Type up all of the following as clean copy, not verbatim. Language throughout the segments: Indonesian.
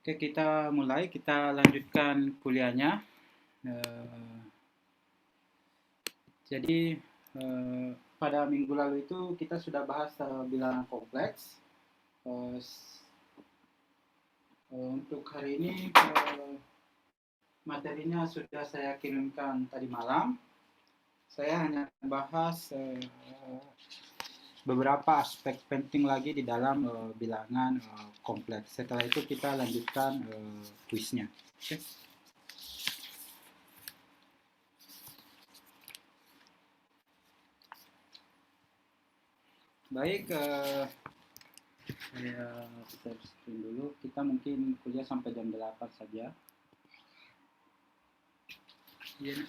Oke, kita mulai. Kita lanjutkan kuliahnya. Eh, jadi pada minggu lalu itu kita sudah bahas bilangan kompleks. Untuk hari ini materinya sudah saya kirimkan tadi malam. Saya hanya bahas beberapa aspek penting lagi di dalam bilangan kompleks. Setelah itu kita lanjutkan kuisnya. Oke. Baik, saya share screen dulu. Kita mungkin kuliah sampai jam 8 saja. Iya.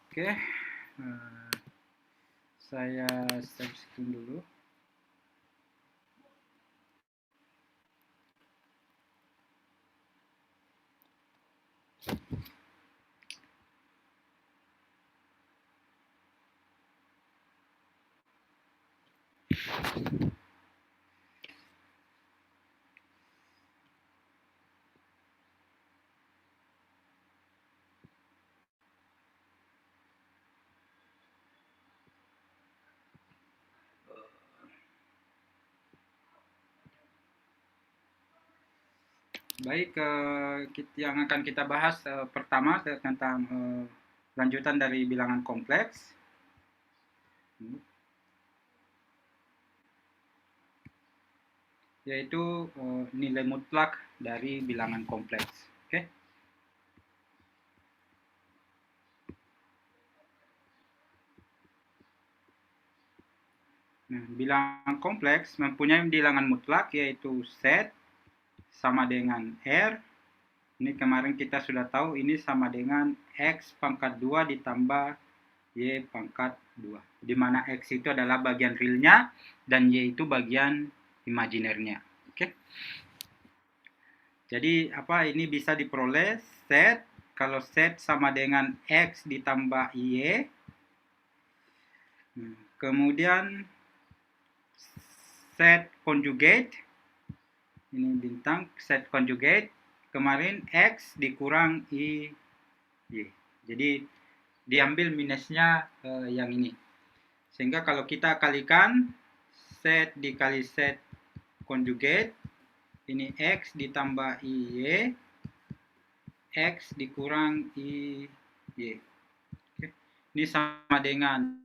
Oke, saya share screen dulu. Baik, yang akan kita bahas pertama tentang lanjutan dari bilangan kompleks. Yaitu nilai mutlak dari bilangan kompleks. Oke. Nah, bilangan kompleks mempunyai bilangan mutlak yaitu Z sama dengan R. Ini kemarin kita sudah tahu ini sama dengan X pangkat 2 ditambah Y pangkat 2. Di mana X itu adalah bagian realnya dan Y itu bagian imajinernya. Oke. Jadi apa ini bisa diperoleh Z kalau Z sama dengan X ditambah Y. Kemudian Z conjugate, ini bintang, Z conjugate, kemarin X dikurang Y. Jadi diambil minusnya yang ini. Sehingga kalau kita kalikan Z dikali Z conjugate, ini X ditambah Y, X dikurang Y. Ini sama dengan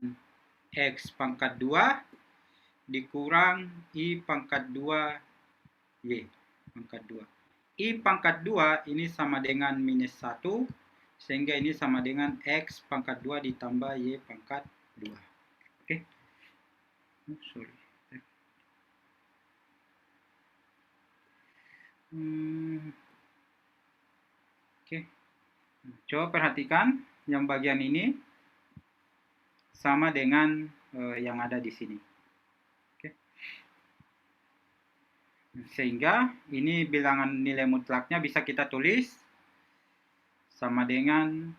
X pangkat 2 dikurang I pangkat 2 Y pangkat 2. I pangkat 2 ini sama dengan minus 1, sehingga ini sama dengan X pangkat 2 ditambah Y pangkat 2. Oke. Sorry. Oke. Coba perhatikan yang bagian ini sama dengan yang ada di sini. Sehingga ini bilangan nilai mutlaknya bisa kita tulis sama dengan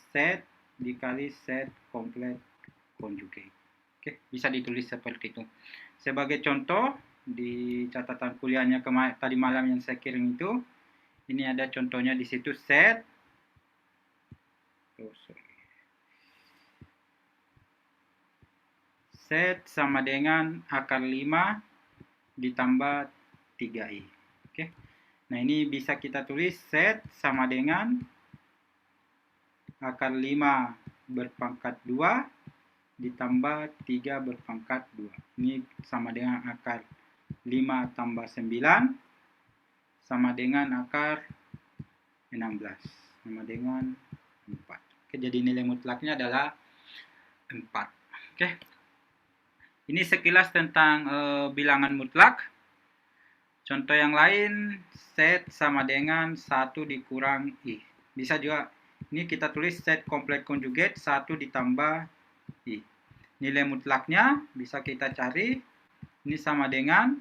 Z dikali Z komplit conjugate. Oke, bisa ditulis seperti itu. Sebagai contoh, di catatan kuliahnya tadi malam yang saya kirim itu, ini ada contohnya di situ Z. Z sama dengan akar 5 ditambah 3i. Oke. Nah, ini bisa kita tulis Z sama dengan akar 5 berpangkat 2 ditambah 3 berpangkat 2. Ini sama dengan akar 5 tambah 9 sama dengan akar 16 sama dengan 4. Oke, jadi nilai mutlaknya adalah 4. Oke. Ini sekilas tentang bilangan mutlak. Contoh yang lain, Z sama dengan 1 dikurang I. Bisa juga, ini kita tulis Z komplit conjugate 1 ditambah I. Nilai mutlaknya bisa kita cari, ini sama dengan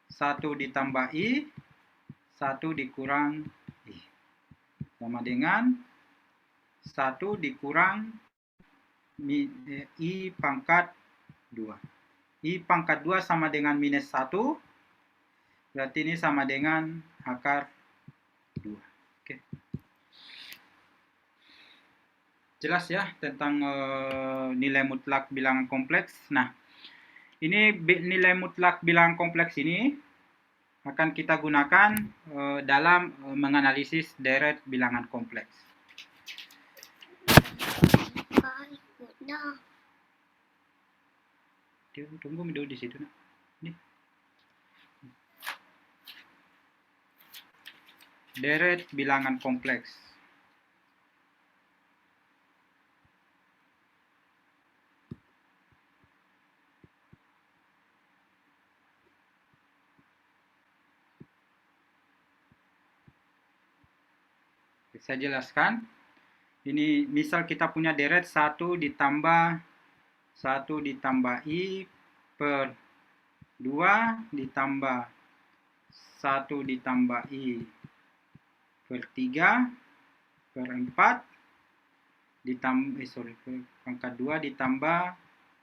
1 ditambah I, 1 dikurang I. sama dengan 1 dikurang I pangkat 2. I pangkat 2 sama dengan minus 1, berarti ini sama dengan akar 2. Oke. Jelas ya tentang nilai mutlak bilangan kompleks. Nah, ini nilai mutlak bilangan kompleks ini akan kita gunakan dalam menganalisis deret bilangan kompleks. Tunggu dulu di situ. Nih. Deret bilangan kompleks. Saya jelaskan. Ini misal kita punya deret 1 ditambah I per 2 ditambah 1 ditambah I per 3 per 4 ditambah pangkat 2 ditambah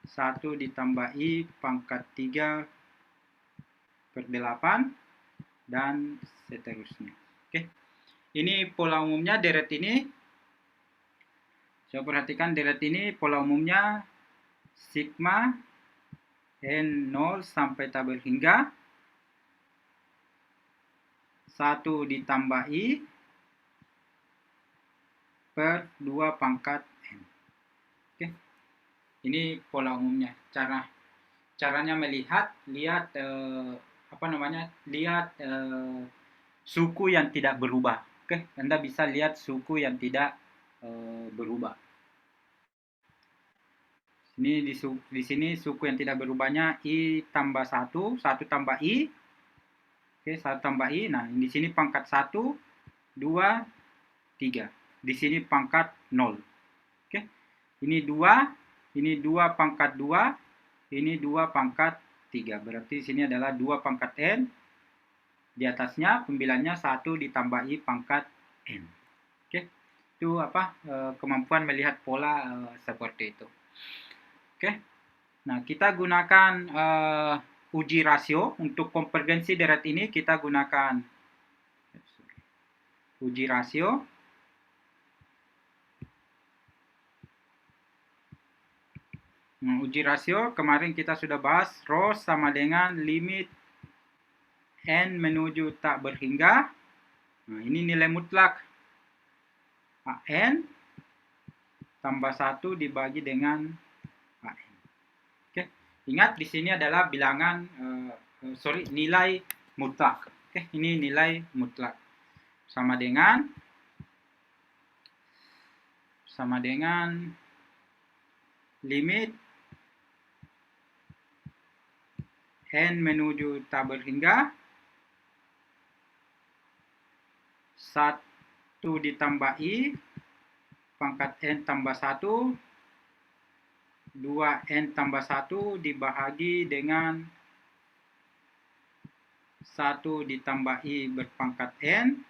1 ditambah I pangkat 3 per 8 dan seterusnya. Oke. Ini pola umumnya deret ini. Coba perhatikan deret ini pola umumnya sigma N0 sampai tabel hingga 1 ditambah I per 2 pangkat N. Oke. Ini pola umumnya. Caranya lihat suku yang tidak berubah. Oke, Anda bisa lihat suku yang tidak berubah. Ini di sini suku yang tidak berubahnya I tambah 1, 1 tambah I. Oke, 1 tambah I. Nah, di sini pangkat 1, 2, 3. Di sini pangkat 0. Oke. Ini 2 pangkat 2, ini 2 pangkat 3. Berarti di sini adalah 2 pangkat N. Di atasnya pembilangnya 1 ditambah I pangkat N. Oke. Itu kemampuan melihat pola seperti itu. Oke. Nah, kita gunakan uji rasio untuk konvergensi deret ini. Kita gunakan uji rasio. Nah, uji rasio kemarin kita sudah bahas rho sama dengan limit N menuju tak berhingga. Nah, ini nilai mutlak AN tambah 1 dibagi dengan AN. Oke. Ingat di sini adalah bilangan nilai mutlak. Oke, ini nilai mutlak. Sama dengan limit N menuju tak berhingga 1 ditambah I pangkat N tambah 1, 2N tambah 1 dibahagi dengan 1 ditambah I berpangkat N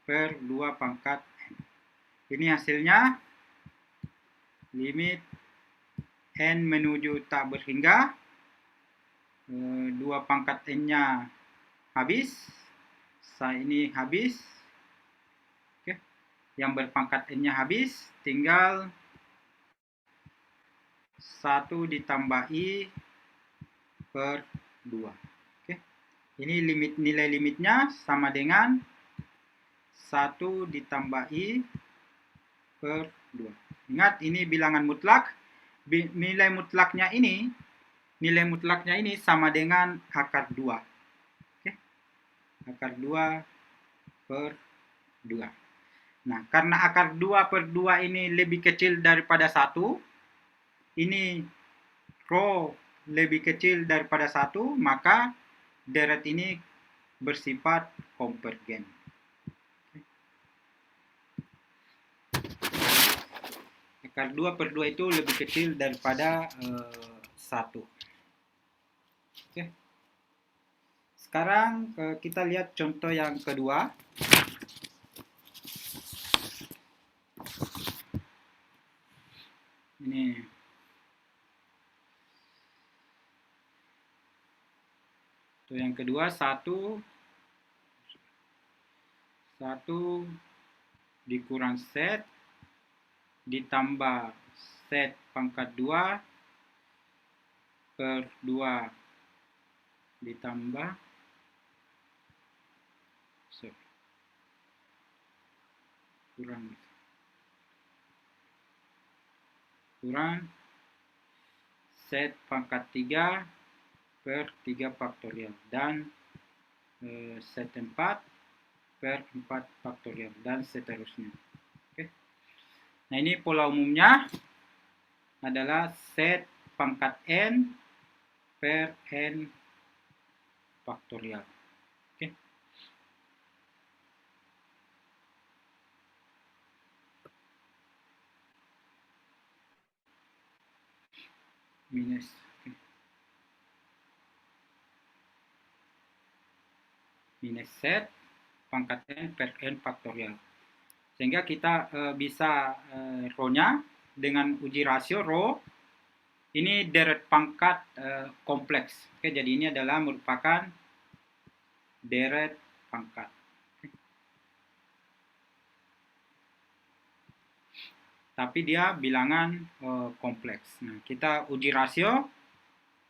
per 2 pangkat N. Ini hasilnya limit N menuju tak berhingga, 2 pangkat N-nya habis, ini habis. Oke. Yang berpangkat N-nya habis, tinggal 1 ditambah I per 2. Oke. Ini nilai limitnya sama dengan 1 ditambah I per 2. Ingat, ini bilangan mutlak. Nilai mutlaknya ini sama dengan akar 2. Oke. Akar 2 per 2. Nah, karena akar 2 per 2 ini lebih kecil daripada 1, ini rho lebih kecil daripada 1, maka deret ini bersifat konvergen. Akar 2 per 2 itu lebih kecil daripada 1. Oke. Sekarang kita lihat contoh yang kedua. yang kedua, 1 dikurang set ditambah set pangkat 2 per 2 ditambah kurang set pangkat 3 per 3 faktorial dan set 4 per 4 faktorial dan seterusnya. Oke. Nah, ini pola umumnya adalah set pangkat n per n faktorial. Oke. Minus set pangkat n per n faktorial. Sehingga kita bisa rho-nya dengan uji rasio rho ini deret pangkat kompleks. Oke, jadi ini adalah merupakan deret pangkat. Tapi dia bilangan kompleks. Nah, kita uji rasio.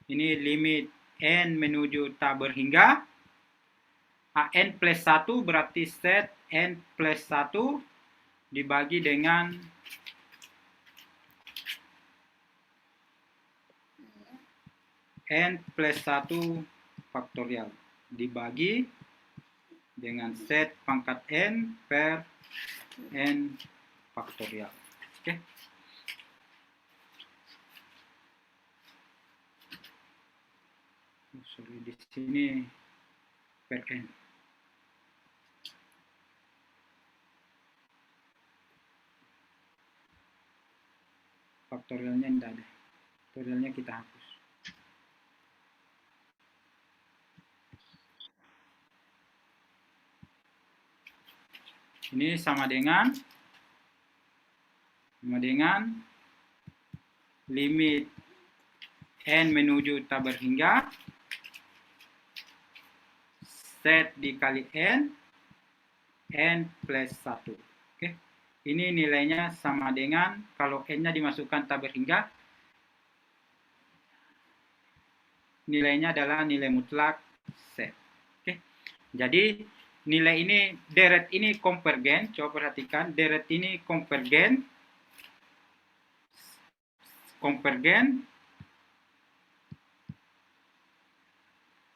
Ini limit n menuju tak berhingga. n plus 1 berarti set n plus 1 dibagi dengan n plus 1 faktorial. Dibagi dengan set pangkat n per n faktorial. Oke. Sorry, di sini per n. Faktorialnya tidak ada. Faktorialnya kita hapus. Ini sama dengan limit n menuju tak berhingga set dikali n plus 1. Oke. Ini nilainya sama dengan kalau n-nya dimasukkan tak berhingga, nilainya adalah nilai mutlak set. Oke. Jadi nilai ini, deret ini konvergen. Coba perhatikan, deret ini konvergen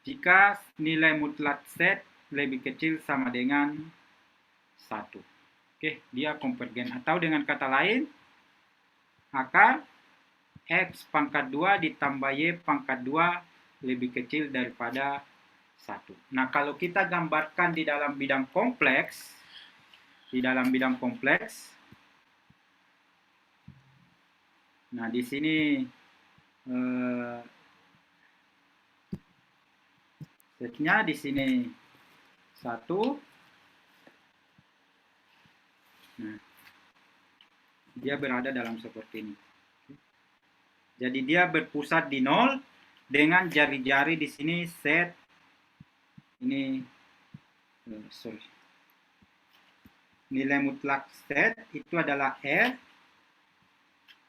jika nilai mutlak set lebih kecil sama dengan 1. Oke, dia konvergen. Atau dengan kata lain, akar x pangkat 2 ditambah y pangkat 2 lebih kecil daripada 1. Nah, kalau kita gambarkan di dalam bidang kompleks, nah di sini setnya di sini 1. Nah, dia berada dalam seperti ini. Jadi dia berpusat di 0 dengan jari-jari di sini set ini nilai mutlak set itu adalah R.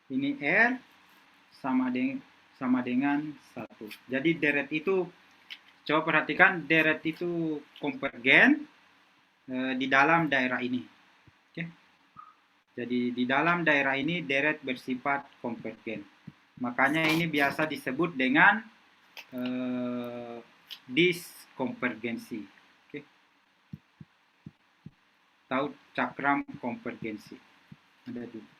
Ini R sama dengan 1. Jadi deret itu, coba perhatikan, deret itu konvergen di dalam daerah ini. Oke. Jadi di dalam daerah ini deret bersifat konvergen. Makanya ini biasa disebut dengan diskonvergensi. Oke. Atau cakram konvergensi. Ada dua.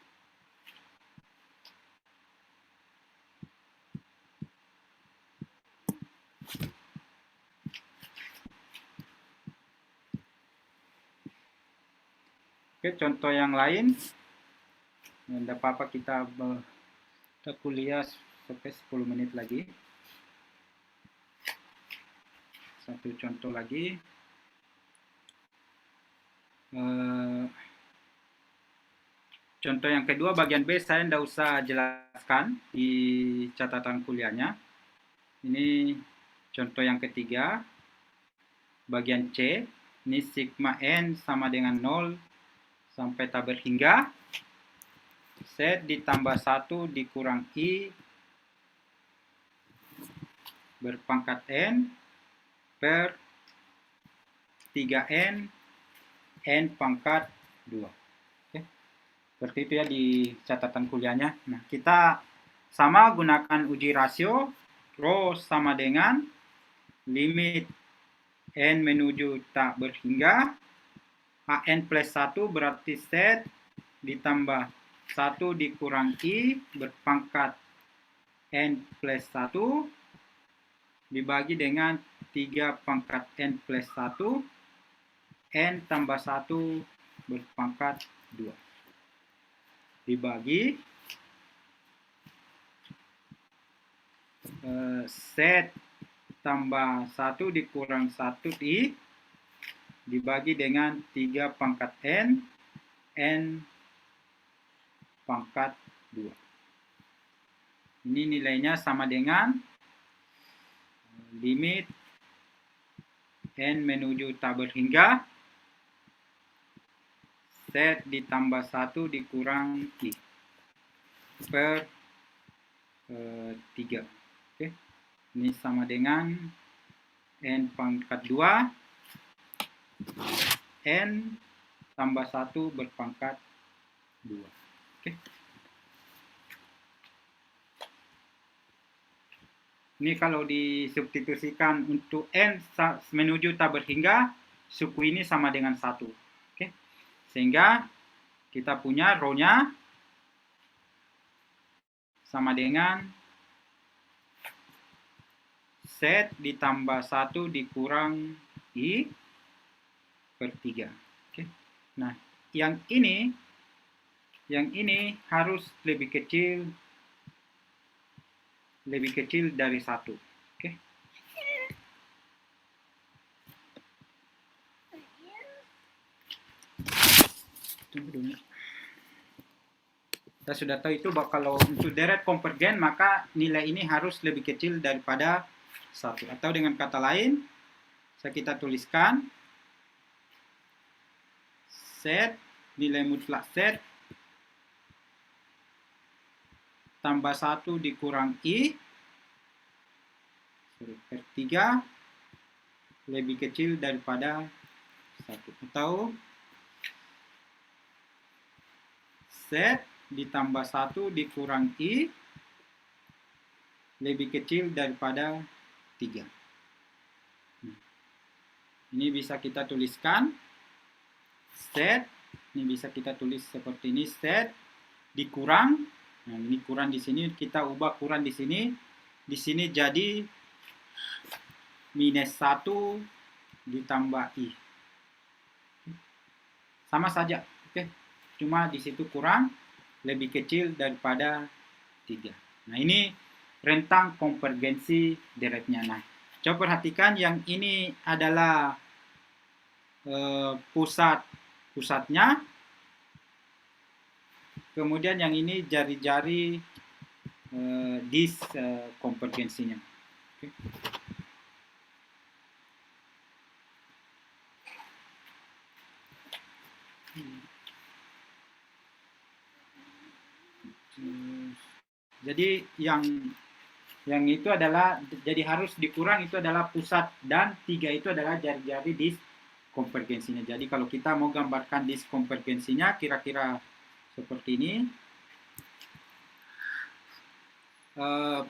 Oke, contoh yang lain. Tidak apa-apa, kita kuliah sampai 10 menit lagi. Satu contoh lagi. Contoh yang kedua, bagian B saya tidak usah jelaskan di catatan kuliahnya. Ini Contoh yang ketiga, bagian C, ini sigma N sama dengan 0 sampai tak berhingga. Z ditambah 1 dikurang I berpangkat N per 3N N pangkat 2. Oke. Seperti itu ya di catatan kuliahnya. Nah, kita sama gunakan uji rasio. Rho sama dengan limit N menuju tak berhingga. AN plus 1 berarti Z ditambah 1 dikurang I berpangkat N plus 1 dibagi dengan 3 pangkat N plus 1 N tambah 1 berpangkat 2 dibagi Z tambah 1 dikurang 1 I dibagi dengan 3 pangkat N pangkat 2. Ini nilainya sama dengan limit N menuju tak berhingga Z ditambah 1 dikurang I per 3. Oke. Ini sama dengan N pangkat 2 N tambah 1 berpangkat 2. Oke. Ini kalau disubstitusikan untuk N menuju tak berhingga, suku ini sama dengan 1. Oke. Sehingga kita punya rho-nya sama dengan Z ditambah 1 dikurang I per 3. Oke. Nah, yang ini harus lebih kecil dari 1. Oke. Tunggu dulu. Kita sudah tahu itu bahwa kalau untuk deret konvergen maka nilai ini harus lebih kecil daripada 1. Atau dengan kata lain, kita tuliskan Z, nilai mutlak Z tambah 1 dikurang I per 3 lebih kecil daripada 1. Atau Z ditambah 1 dikurang I lebih kecil daripada 3. Ini bisa kita tuliskan Z, ini bisa kita tulis seperti ini, Z dikurang, nah ini kurang di sini, kita ubah kurang di sini jadi minus 1 ditambah I. Sama saja, oke. Cuma di situ kurang lebih kecil daripada 3. Nah, ini rentang konvergensi deretnya. Nah, coba perhatikan yang ini adalah pusatnya. Kemudian yang ini jari-jari disk konvergensinya. Okay. Jadi yang itu adalah, jadi harus dikurang itu adalah pusat, dan 3 itu adalah jari-jari disk konvergensinya. Jadi kalau kita mau gambarkan disk konvergensinya kira-kira seperti ini.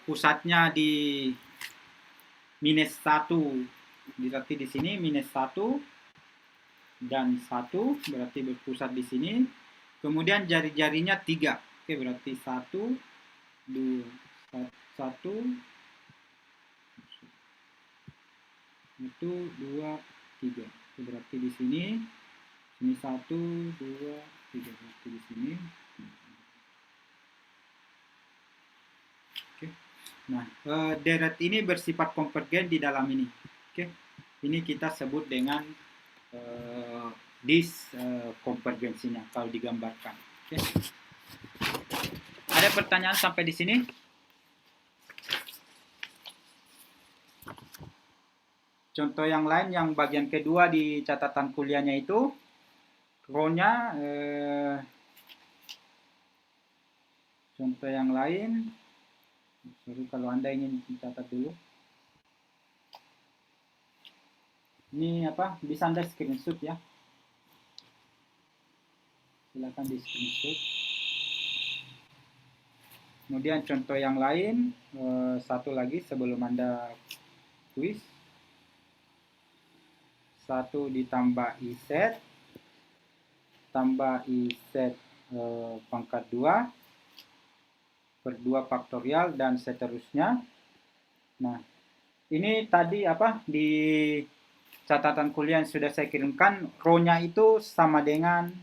Pusatnya di minus 1, berarti di sini minus 1 dan 1, berarti berpusat di sini. Kemudian jari-jarinya 3. Oke, berarti 1, 2, 1, 2, 3. Berarti di sini 1, 2, 3, berarti di sini. Oke. Nah, deret ini bersifat konvergen di dalam ini. Oke. Ini kita sebut dengan disk konvergensinya kalau digambarkan. Oke. Ada pertanyaan sampai di sini? contoh yang lain yang bagian kedua di catatan kuliahnya itu, row-nya, contoh yang lain, sorry kalau Anda ingin mencatat dulu. Ini apa? Bisa Anda screenshot ya. Silakan di screenshot. Kemudian contoh yang lain, satu lagi sebelum Anda kuis. 1 ditambah IZ tambah IZ pangkat 2 per 2 faktorial dan seterusnya. Nah, ini tadi apa di catatan kuliah yang sudah saya kirimkan, row-nya itu sama dengan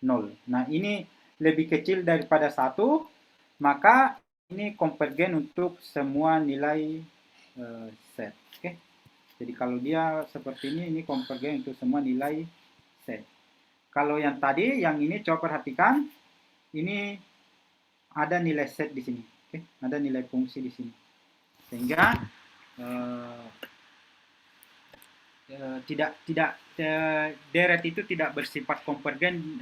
0. Nah, ini lebih kecil daripada 1, maka ini konvergen untuk semua nilai set. Oke. Jadi kalau dia seperti ini konvergen untuk semua nilai set. Kalau yang tadi, yang ini coba perhatikan, ini ada nilai set di sini. Oke, ada nilai fungsi di sini. Sehingga deret itu tidak bersifat konvergen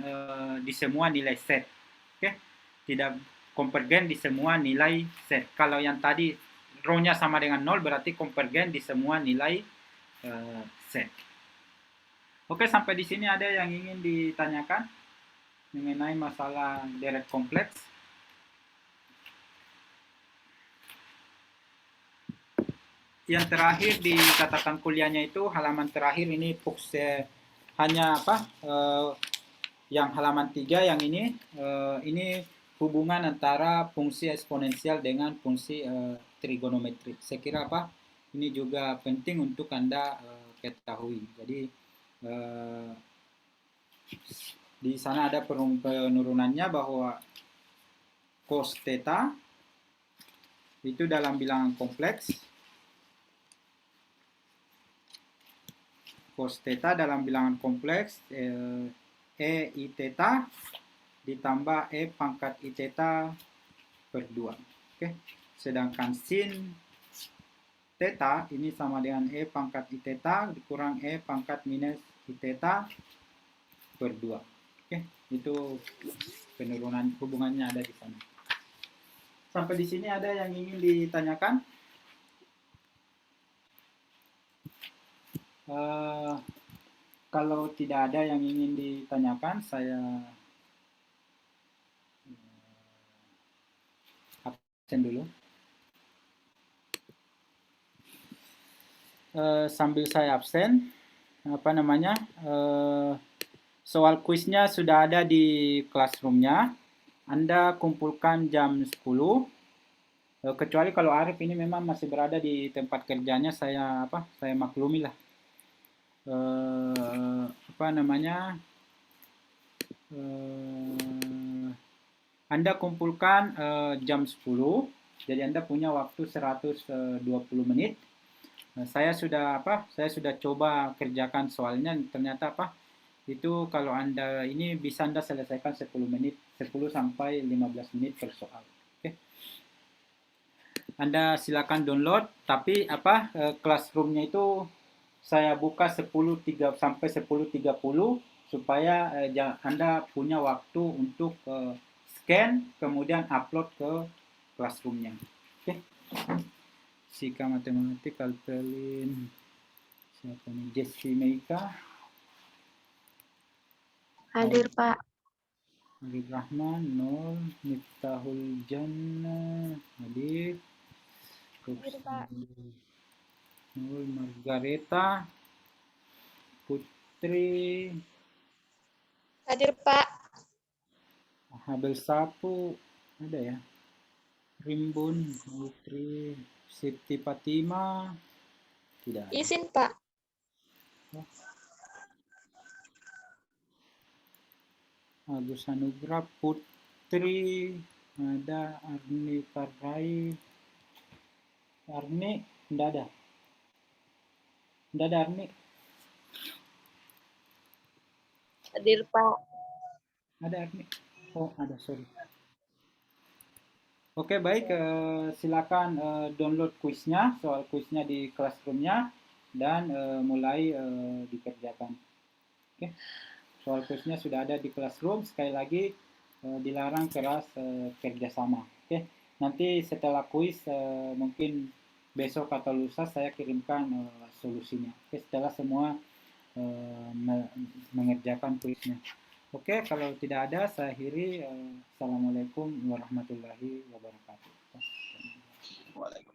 di semua nilai set. Oke, tidak konvergen di semua nilai set. Kalau yang tadi row-nya sama dengan 0 berarti konvergen di semua nilai set. Oke, sampai di sini ada yang ingin ditanyakan mengenai masalah deret kompleks? Yang terakhir di catatan kuliahnya itu halaman terakhir ini hanya apa? Yang halaman 3 yang ini hubungan antara fungsi eksponensial dengan fungsi trigonometri. Saya kira apa? Ini juga penting untuk Anda ketahui. Jadi di sana ada penurunannya bahwa cos theta itu dalam bilangan kompleks. Cos theta dalam bilangan kompleks E I theta ditambah E pangkat I theta per 2. Oke. Sedangkan sin theta ini sama dengan E pangkat I theta dikurang E pangkat minus I theta per 2. Oke. Itu penurunan hubungannya ada di sana. Sampai di sini ada yang ingin ditanyakan? Kalau tidak ada yang ingin ditanyakan, saya absen dulu. Sambil saya absen, soal kuisnya sudah ada di classroomnya. Anda kumpulkan jam 10. Kecuali kalau Arif ini memang masih berada di tempat kerjanya, saya maklumi lah. Anda kumpulkan jam 10, jadi Anda punya waktu 120 menit. Saya sudah coba kerjakan soalnya, ternyata itu kalau Anda ini bisa Anda selesaikan 10 sampai 15 menit per soal. Oke. Anda silakan download, tapi classroomnya itu saya buka 10.30 sampai 10.30 supaya Anda punya waktu untuk scan kemudian upload ke classroomnya. Oke. Fisika matematik Alpelin. Siapa nih? Jessi Meika. Hadir, Pak. Arif Rahman, Nur, Miftahul Jannah, hadir. Hadir, Pak. Nur, Margareta, Putri. Hadir, Pak. Habel Sapu, ada ya. Rimbun, Putri, Siti Fatima, tidak ada. Izin, Pak. Agus Anugrah, Putri, ada Arni Karai. Arni, tidak ada. Tidak ada Arni. Hadir, Pak. Ada Arni. Oh, ada, sorry. Oke, baik. Silakan download kuisnya, soal kuisnya di classroomnya. dan mulai dikerjakan. Oke. Soal kuisnya sudah ada di Classroom. Sekali lagi dilarang keras kerjasama. Oke. Nanti setelah kuis mungkin besok atau lusa saya kirimkan solusinya. Oke, setelah semua mengerjakan kuisnya. Oke, kalau tidak ada saya akhiri. Assalamualaikum warahmatullahi wabarakatuh. Waalaikumsalam.